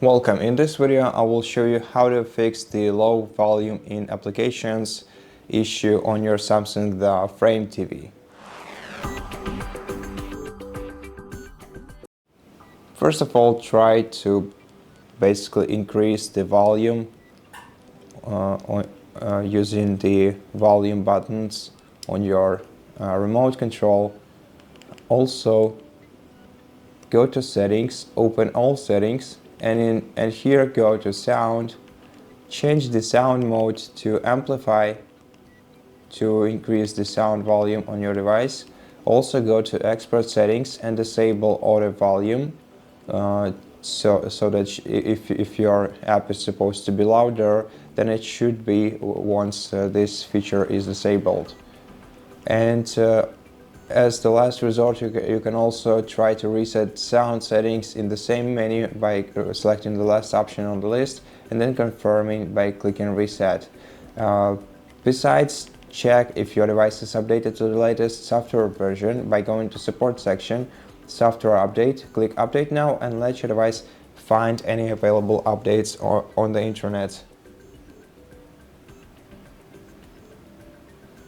Welcome. In this video, I will show you how to fix the low volume in applications issue on your Samsung the Frame TV. First of all, try to basically increase the volume using the volume buttons on your remote control. Also, go to settings, open all settings, and here go to sound, change the sound mode to Amplify to increase the sound volume on your device. Also go to expert settings and disable auto volume so that if your app is supposed to be louder, then it should be once this feature is disabled. And as the last resort, you can also try to reset sound settings in the same menu by selecting the last option on the list and then confirming by clicking reset. Besides, check if your device is updated to the latest software version by going to support section, software update, click update now and let your device find any available updates on the internet.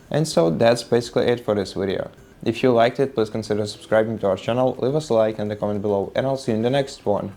And so that's basically it for this video. If you liked it, please consider subscribing to our channel, leave us a like and a comment below, and I'll see you in the next one.